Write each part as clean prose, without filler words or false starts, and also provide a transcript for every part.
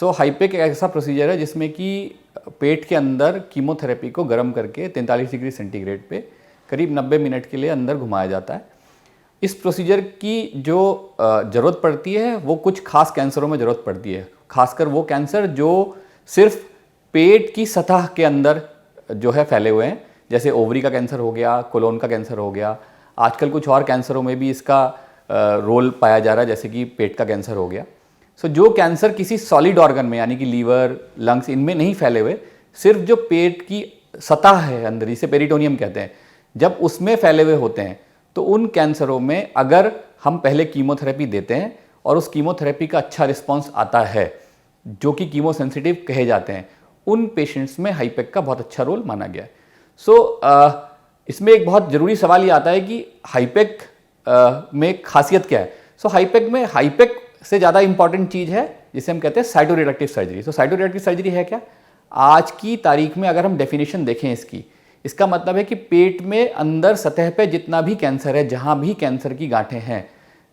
सो हाईपेक एक ऐसा प्रोसीजर है जिसमें कि पेट के अंदर कीमोथेरेपी को गर्म करके 43 डिग्री सेंटीग्रेड पे करीब 90 मिनट के लिए अंदर घुमाया जाता है। इस प्रोसीजर की जो ज़रूरत पड़ती है वो कुछ खास कैंसरों में ज़रूरत पड़ती है, खासकर वो कैंसर जो सिर्फ पेट की सतह के अंदर जो है फैले हुए हैं, जैसे ओवरी का कैंसर हो गया, कोलोन का कैंसर हो गया। आजकल कुछ और कैंसरों में भी इसका रोल पाया जा रहा है, जैसे कि पेट का कैंसर हो गया। सो जो कैंसर किसी सॉलिड ऑर्गन में यानी कि लीवर, लंग्स, इनमें नहीं फैले हुए, सिर्फ जो पेट की सतह है अंदर, जिसे पेरिटोनियम कहते हैं, जब उसमें फैले हुए होते हैं, तो उन कैंसरों में अगर हम पहले कीमोथेरेपी देते हैं और उस कीमोथेरेपी का अच्छा रिस्पॉन्स आता है, जो कि कीमो सेंसिटिव कहे जाते हैं, उन पेशेंट्स में हाईपेक का बहुत अच्छा रोल माना गया है। सो इसमें एक बहुत ज़रूरी सवाल ये आता है कि हाईपेक में खासियत क्या है। सो हाईपेक से ज़्यादा इंपॉर्टेंट चीज़ है जिसे हम कहते हैं साइटोरिडक्टिव सर्जरी। सो साइटोरिडक्टिव सर्जरी है क्या? आज की तारीख में अगर हम डेफिनेशन देखें इसकी, इसका मतलब है कि पेट में अंदर सतह पे जितना भी कैंसर है, जहाँ भी कैंसर की गांठें हैं,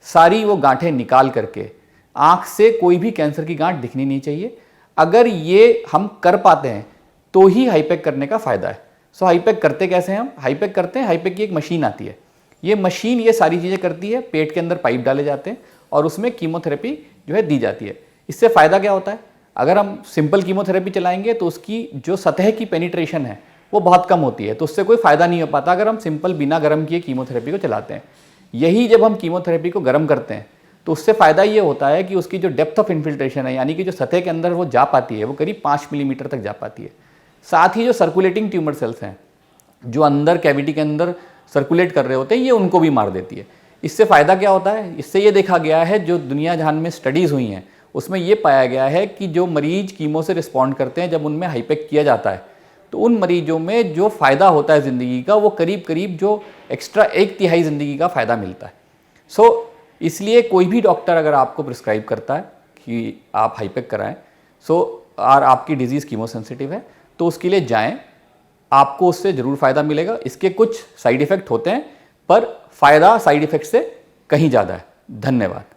सारी वो गांठें निकाल करके आँख से कोई भी कैंसर की गांठ दिखनी नहीं चाहिए। अगर ये हम कर पाते हैं तो ही हाईपेक करने का फ़ायदा है। सो हाईपेक करते कैसे हैं हम? हाईपेक करते हैं, हाईपेक की एक मशीन आती है। ये मशीन ये सारी चीज़ें करती है, पेट के अंदर पाइप डाले जाते हैं और उसमें कीमोथेरेपी जो है दी जाती है। इससे फ़ायदा क्या होता है? अगर हम सिंपल कीमोथेरेपी चलाएंगे तो उसकी जो सतह की पेनिट्रेशन है वो बहुत कम होती है, तो उससे कोई फ़ायदा नहीं हो पाता अगर हम सिंपल बिना गर्म किए कीमोथेरेपी को चलाते हैं। यही जब हम कीमोथेरेपी को गर्म करते हैं तो उससे फ़ायदा ये होता है कि उसकी जो डेप्थ ऑफ इन्फिल्ट्रेशन है, यानी कि जो सतह के अंदर वो जा पाती है, वो करीब 5 मिलीमीटर तक जा पाती है। साथ ही जो सर्कुलेटिंग ट्यूमर सेल्स हैं, जो अंदर कैविटी के अंदर सर्कुलेट कर रहे होते हैं, ये उनको भी मार देती है। इससे फ़ायदा क्या होता है? इससे ये देखा गया है, जो दुनिया जहान में स्टडीज़ हुई हैं उसमें ये पाया गया है कि जो मरीज कीमो से रिस्पॉन्ड करते हैं, जब उनमें हाईपेक किया जाता है तो उन मरीजों में जो फ़ायदा होता है ज़िंदगी का, वो करीब करीब जो एक्स्ट्रा 1/3 ज़िंदगी का फ़ायदा मिलता है। सो इसलिए कोई भी डॉक्टर अगर आपको प्रिस्क्राइब करता है कि आप हाईपेक कराएं, और आपकी डिजीज़ कीमो सेंसिटिव है, तो उसके लिए जाएं, आपको उससे ज़रूर फ़ायदा मिलेगा। इसके कुछ साइड इफ़ेक्ट होते हैं, पर फ़ायदा साइड इफ़ेक्ट से कहीं ज़्यादा है। धन्यवाद।